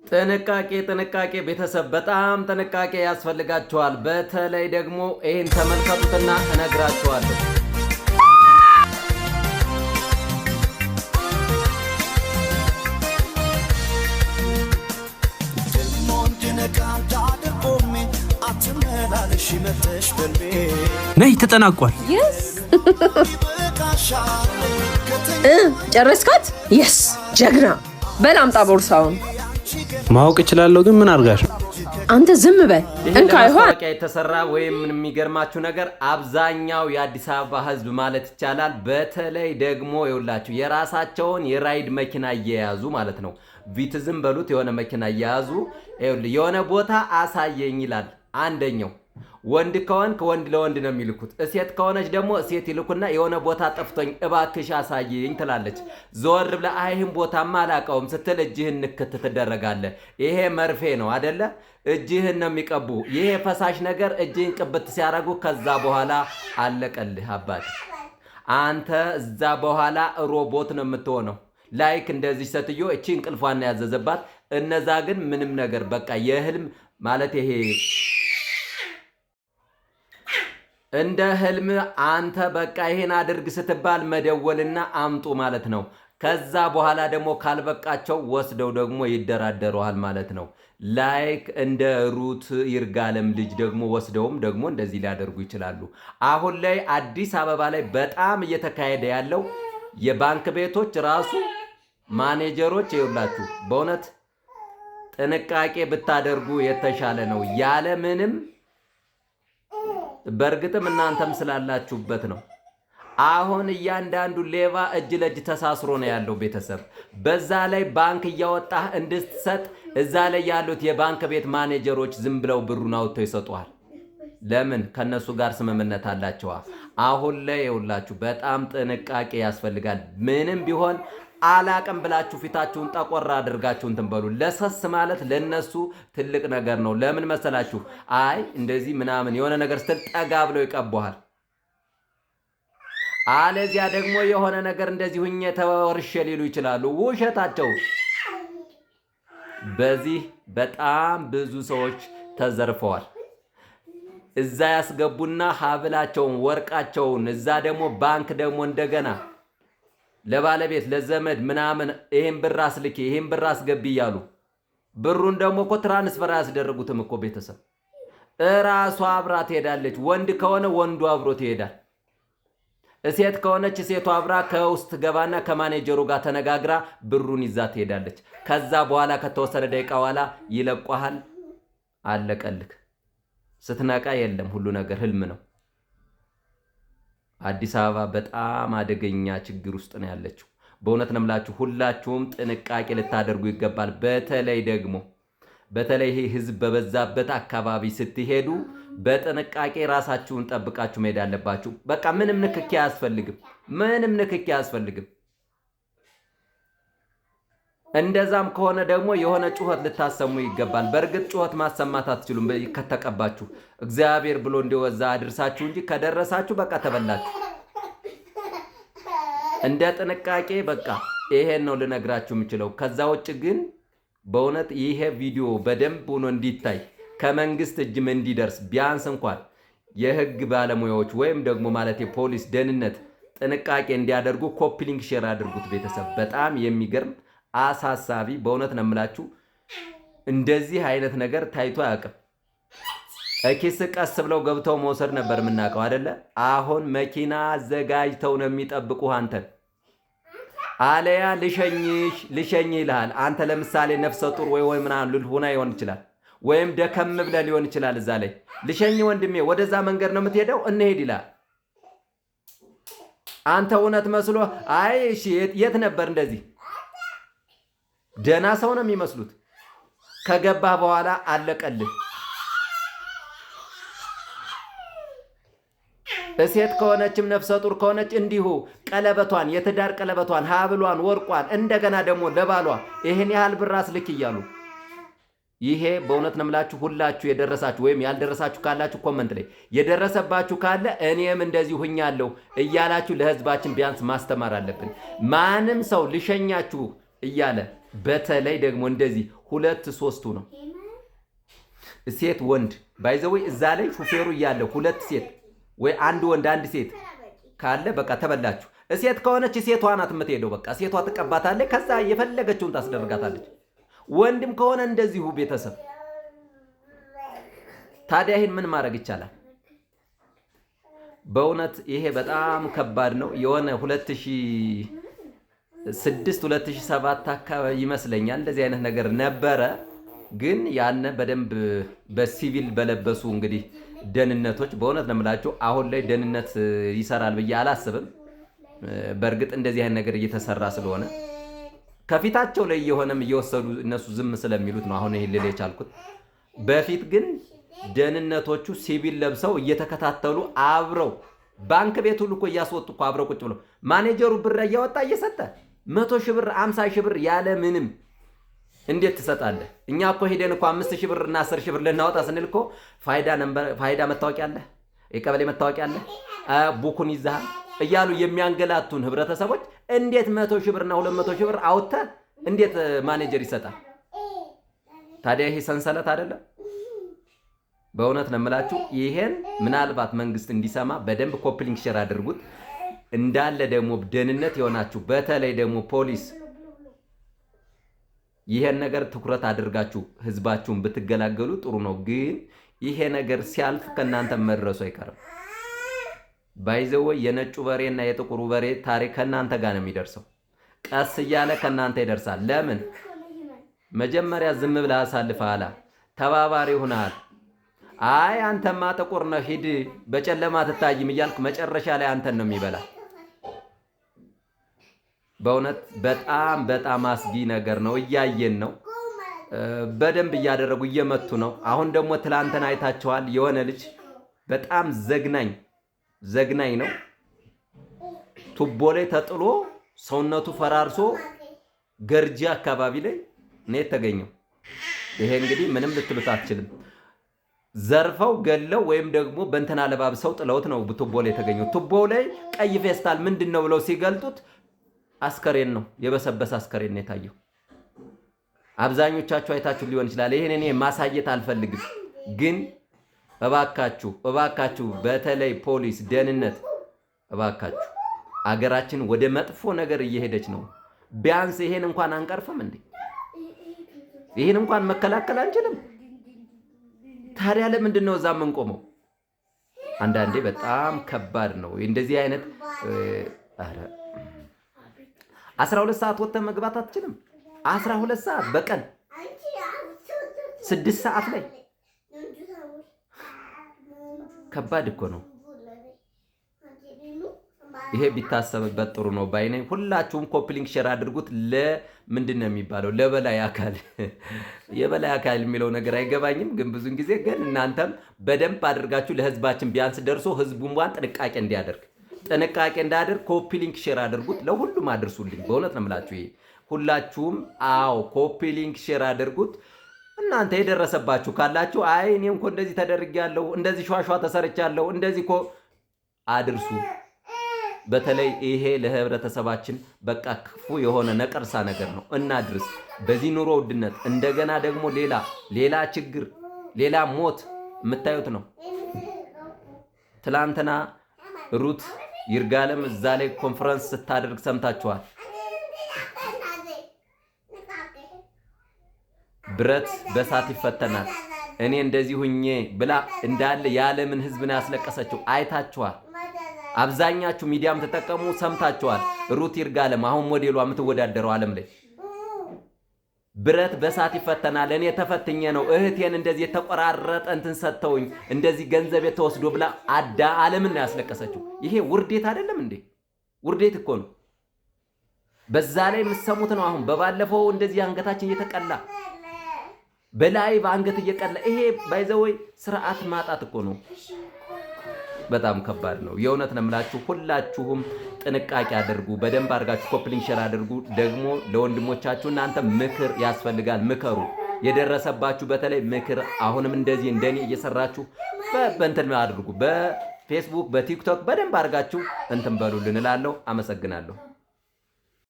ጥንቃቄ ቤተሰብ በጣም ጥንቃቄ ያስፈልጋችኋል። በተለይ ደግሞ ይሄን ተመልከቱትና እነግራችኋለሁ። ነይ ተጠናቋል። ጨረስካት? የስ ጀግና። በል አምጣ ቦርሳውን። ማወቅ እችላለሁ ግን ምን አርጋሽ? አንተ ዝም በል። እንካ ይሆን ማስታወቂያ የተሰራ ወይም የሚገርማችሁ ነገር አብዛኛው የአዲስ አበባ ህዝብ ማለት ይቻላል በተለይ ደግሞ ይውላችሁ የራሳቸውን የራይድ መኪና እየያዙ ማለት ነው ቪትዝም በሉት የሆነ መኪና እየያዙ የሆነ ቦታ አሳየኝ ይላል። አንደኛው ወንድ ከሆንክ ወንድ ለወንድ ነው የሚልኩት፣ እሴት ከሆነች ደግሞ እሴት ይልኩና የሆነ ቦታ ጠፍቶኝ እባክሽ አሳየኝ ትላለች። ዞር ብለ አይህን ቦታማ አላውቀውም ስትል እጅህን ንክት ትደረጋለህ። ይሄ መርፌ ነው አይደለ? እጅህን ነው የሚቀቡ። ይሄ ፈሳሽ ነገር እጅህን ቅብት ሲያረጉ ከዛ በኋላ አለቀልህ አባት። አንተ እዛ በኋላ ሮቦት ነው የምትሆነው። ላይክ እንደዚህ ሴትዮ እቺ እንቅልፏን ያዘዘባት፣ እነዛ ግን ምንም ነገር በቃ የህልም ማለት ይሄ እንደ ህልም አንተ በቃ ይሄን አድርግ ስትባል መደወልና አምጡ ማለት ነው። ከዛ በኋላ ደግሞ ካልበቃቸው ወስደው ደግሞ ይደራደሩሃል ማለት ነው። ላይክ እንደ ሩት ይርጋለም ልጅ ደግሞ ወስደውም ደግሞ እንደዚህ ሊያደርጉ ይችላሉ። አሁን ላይ አዲስ አበባ ላይ በጣም እየተካሄደ ያለው የባንክ ቤቶች ራሱ ማኔጀሮች ይውላችሁ በእውነት ጥንቃቄ ብታደርጉ የተሻለ ነው። ያለ ምንም በእርግጥም እናንተም ስላላችሁበት ነው። አሁን እያንዳንዱ ሌባ እጅ ለእጅ ተሳስሮ ነው ያለው ቤተሰብ። በዛ ላይ ባንክ እያወጣህ እንድትሰጥ እዛ ላይ ያሉት የባንክ ቤት ማኔጀሮች ዝም ብለው ብሩን አውጥተው ይሰጡሃል። ለምን? ከነሱ ጋር ስምምነት አላቸዋ። አሁን ላይ ይውላችሁ በጣም ጥንቃቄ ያስፈልጋል። ምንም ቢሆን አላቅም ብላችሁ ፊታችሁን ጠቆራ አድርጋችሁ እንትን በሉ። ለሰስ ማለት ለነሱ ትልቅ ነገር ነው። ለምን መሰላችሁ? አይ እንደዚህ ምናምን የሆነ ነገር ስትል ጠጋ ብለው ይቀበዋል። አለዚያ ደግሞ የሆነ ነገር እንደዚህ ሁኜ ተወርሼ ሊሉ ይችላሉ። ውሸታቸው። በዚህ በጣም ብዙ ሰዎች ተዘርፈዋል። እዛ ያስገቡና ሀብላቸውን ወርቃቸውን እዛ ደግሞ ባንክ ደግሞ እንደገና ለባለቤት ለዘመድ ምናምን ይሄን ብር አስልኪ ይሄን ብር አስገቢ እያሉ ብሩን ደግሞ እኮ ትራንስፈር አያስደርጉትም እኮ ቤተሰብ። እራሷ አብራ ትሄዳለች። ወንድ ከሆነ ወንዱ አብሮት ይሄዳል። እሴት ከሆነች እሴቷ አብራ ከውስጥ ገባና ከማኔጀሩ ጋር ተነጋግራ ብሩን ይዛ ትሄዳለች። ከዛ በኋላ ከተወሰነ ደቂቃ በኋላ ይለቋሃል። አለቀልክ። ስትነቃ የለም፣ ሁሉ ነገር ህልም ነው። አዲስ አበባ በጣም አደገኛ ችግር ውስጥ ነው ያለችው። በእውነት ነው የምላችሁ፣ ሁላችሁም ጥንቃቄ ልታደርጉ ይገባል። በተለይ ይሄ ህዝብ በበዛበት አካባቢ ስትሄዱ በጥንቃቄ ራሳችሁን ጠብቃችሁ መሄድ አለባችሁ። በቃ ምንም ንክኪ አያስፈልግም። እንደዛም ከሆነ ደግሞ የሆነ ጩኸት ልታሰሙ ይገባል። በእርግጥ ጩኸት ማሰማት አትችሉም ከተቀባችሁ። እግዚአብሔር ብሎ እንደወዛ አድርሳችሁ እንጂ ከደረሳችሁ በቃ ተበላችሁ። እንደ ጥንቃቄ በቃ ይሄን ነው ልነግራችሁ የምችለው። ከዛ ውጭ ግን በእውነት ይሄ ቪዲዮ በደንብ ሆኖ እንዲታይ ከመንግስት እጅም እንዲደርስ ቢያንስ እንኳን የህግ ባለሙያዎች ወይም ደግሞ ማለት የፖሊስ ደህንነት ጥንቃቄ እንዲያደርጉ ኮፒ ሊንክ ሼር አድርጉት ቤተሰብ። በጣም የሚገርም አሳሳቢ በእውነት ነው የምላችሁ። እንደዚህ አይነት ነገር ታይቶ አያውቅም። እኪስ ቀስ ብለው ገብተው መውሰድ ነበር የምናውቀው አይደለ? አሁን መኪና አዘጋጅተው ነው የሚጠብቁ አንተን። አለያ ልሸኝ ይልሃል። አንተ ለምሳሌ ነፍሰ ጡር ወይ ምናምን ልልሁና ይሆን ይችላል፣ ወይም ደከም ብለህ ሊሆን ይችላል። እዛ ላይ ልሸኝ ወንድሜ ወደዛ መንገድ ነው የምትሄደው እንሄድ ይላል። አንተ እውነት መስሎ አይ እሺ የት ነበር እንደዚህ ደና ሰው ነው የሚመስሉት። ከገባህ በኋላ አለቀልህ። እሴት ከሆነችም ነፍሰ ጡር ከሆነች እንዲሁ ቀለበቷን፣ የትዳር ቀለበቷን፣ ሀብሏን፣ ወርቋን እንደገና ደግሞ ለባሏ ይሄን ያህል ብር አስልክ እያሉ ይሄ በእውነት ነው የምላችሁ። ሁላችሁ የደረሳችሁ ወይም ያልደረሳችሁ ካላችሁ ኮመንት ላይ የደረሰባችሁ ካለ እኔም እንደዚህ ሁኛለሁ እያላችሁ ለህዝባችን ቢያንስ ማስተማር አለብን። ማንም ሰው ልሸኛችሁ እያለ በተለይ ደግሞ እንደዚህ 2-3 ነው ሴት ወንድ ባይዘው እዛ ላይ ሹፌሩ እያለ 2 ሴት ወይ 1 ወንድ 1 ሴት ካለ በቃ ተበላችሁ። ሴት ከሆነች ሴቷ ናት የምትሄደው። በቃ ሴቷ ትቀባታለች፣ ከዛ የፈለገችውን ታስደርጋታለች። ወንድም ከሆነ እንደዚሁ ቤተሰብ። ታዲያ ይሄን ምን ማድረግ ይቻላል? በእውነት ይሄ በጣም ከባድ ነው። የሆነ 2006 2007 አካባቢ ይመስለኛል እንደዚህ አይነት ነገር ነበረ። ግን ያነ በደንብ በሲቪል በለበሱ እንግዲህ ደህንነቶች በእውነት ነው የምላችሁ። አሁን ላይ ደህንነት ይሰራል ብዬ አላስብም። በእርግጥ እንደዚህ አይነት ነገር እየተሰራ ስለሆነ ከፊታቸው ላይ የሆነም እየወሰዱ እነሱ ዝም ስለሚሉት ነው አሁን ይሄ ልል የቻልኩት። በፊት ግን ደህንነቶቹ ሲቪል ለብሰው እየተከታተሉ አብረው ባንክ ቤት ሁሉ እኮ እያስወጡ እኮ አብረው ቁጭ ብለው ማኔጀሩ ብር እያወጣ እየሰጠ 100 ሺህ ብር 50 ሺህ ብር ያለ ምንም እንዴት ትሰጣለህ? እኛ እኮ ሄደን እኮ 5 ሺህ ብር እና 10 ሺህ ብር ልናወጣ ስንል እኮ ፋይዳ መታወቂያ አለ፣ የቀበሌ መታወቂያ አለ፣ ቡኩን ይዘሃል እያሉ የሚያንገላቱን ህብረተሰቦች እንዴት 100 ሺህ ብር እና 200 ሺህ ብር አውጥተህ እንዴት ማኔጀር ይሰጣል? ታዲያ ይሄ ሰንሰለት አይደለም? በእውነት ነው የምላችሁ። ይሄን ምናልባት መንግስት እንዲሰማ በደንብ ኮፕሊንግ ሼር አድርጉት። እንዳለ ደግሞ ደህንነት የሆናችሁ በተለይ ደግሞ ፖሊስ ይሄን ነገር ትኩረት አድርጋችሁ ህዝባችሁን ብትገላገሉ ጥሩ ነው። ግን ይሄ ነገር ሲያልፍ ከናንተ መድረሱ አይቀርም። ባይዘው የነጩ በሬና የጥቁሩ በሬ ታሪክ ከናንተ ጋር ነው የሚደርሰው። ቀስ እያለ ከናንተ ይደርሳል። ለምን መጀመሪያ ዝም ብለህ አሳልፈሃል፣ ተባባሪ ሆነሃል። አይ አንተማ ጥቁር ነህ ሂድ በጨለማ ትታይም እያልክ መጨረሻ ላይ አንተን ነው የሚበላ። በእውነት በጣም በጣም አስጊ ነገር ነው። እያየን ነው። በደንብ እያደረጉ እየመቱ ነው። አሁን ደግሞ ትላንትና አይታችኋል። የሆነ ልጅ በጣም ዘግናኝ ነው። ቱቦ ላይ ተጥሎ ሰውነቱ ፈራርሶ ገርጂ አካባቢ ላይ ነው የተገኘው። ይሄ እንግዲህ ምንም ልትሉት አትችልም። ዘርፈው ገለው ወይም ደግሞ በእንትና ለባብሰው ጥለውት ነው ቱቦ ላይ የተገኘው። ቱቦው ላይ ቀይ ፌስታል ምንድነው ብለው ሲገልጡት አስከሬን ነው፣ የበሰበሰ አስከሬን ነው የታየው። አብዛኞቻችሁ አይታችሁ ሊሆን ይችላል። ይሄን እኔ ማሳየት አልፈልግም፣ ግን እባካችሁ በተለይ ፖሊስ፣ ደህንነት እባካችሁ አገራችን ወደ መጥፎ ነገር እየሄደች ነው። ቢያንስ ይሄን እንኳን አንቀርፍም እንዴ? ይሄን እንኳን መከላከል አንችልም? ታዲያ ለምንድን ነው እዛ የምንቆመው? አንዳንዴ በጣም ከባድ ነው እንደዚህ አይነት 12 ሰዓት ወጥተህ መግባት አትችልም። 12 ሰዓት በቀን 6 ሰዓት ላይ ከባድ እኮ ነው። ይሄ ቢታሰብበት ጥሩ ነው ባይነኝ። ሁላችሁም ኮፕሊንግ ሼር አድርጉት። ለምንድን ነው የሚባለው? ለበላይ አካል የበላይ አካል የሚለው ነገር አይገባኝም፣ ግን ብዙን ጊዜ ግን እናንተም በደንብ አድርጋችሁ ለህዝባችን ቢያንስ ደርሶ ህዝቡን ጥንቃቄ እንዳደርግ ኮፕሊንግ ሼር አድርጉት። ለሁሉም አድርሱልኝ። በእውነት ነው የምላችሁ። ይሄ ሁላችሁም ኮፕሊንግ ሼር አድርጉት። እናንተ የደረሰባችሁ ካላችሁ አይ እኔም እኮ እንደዚህ ተደርጌያለሁ፣ እንደዚህ ሸዋሸዋ ተሰርቻለሁ፣ እንደዚህ እኮ አድርሱ። በተለይ ይሄ ለህብረተሰባችን በቃ ክፉ የሆነ ነቀርሳ ነገር ነው። እናድርስ። በዚህ ኑሮ ውድነት እንደገና ደግሞ ሌላ ችግር፣ ሌላ ሞት የምታዩት ነው። ትላንትና ሩት ይርጋለም እዛ ላይ ኮንፈረንስ ስታደርግ ሰምታችኋል። ብረት በሳት ይፈተናል፣ እኔ እንደዚህ ሁኜ ብላ እንዳለ የዓለምን ህዝብ ነው ያስለቀሰችው። አይታችኋል። አብዛኛችሁ ሚዲያም ተጠቀሙ ሰምታችኋል። ሩት ይርጋለም አሁን ሞዴሏ የምትወዳደረው ዓለም ላይ ብረት በሳት ይፈተናል፣ እኔ ተፈትኜ ነው እህቴን እንደዚህ የተቆራረጠ እንትን ሰጥተውኝ እንደዚህ ገንዘብ የተወስዶ ብላ ዓለምን ነው ያስለቀሰችው። ይሄ ውርዴት አይደለም እንዴ? ውርዴት እኮ ነው። በዛ ላይ የምትሰሙት ነው። አሁን በባለፈው እንደዚህ አንገታችን እየተቀላ በላይ በአንገት እየቀላ ይሄ ባይዘወይ ስርዓት ማጣት እኮ ነው። በጣም ከባድ ነው። የእውነት ነው የምላችሁ። ሁላችሁም ጥንቃቄ አድርጉ። በደንብ አድርጋችሁ ኮፕሊንግ ሼር አድርጉ። ደግሞ ለወንድሞቻችሁ እናንተ ምክር ያስፈልጋል። ምከሩ። የደረሰባችሁ በተለይ ምክር አሁንም እንደዚህ እንደኔ እየሰራችሁ በእንትን አድርጉ። በፌስቡክ በቲክቶክ በደንብ አድርጋችሁ እንትን በሉልን እላለሁ። አመሰግናለሁ።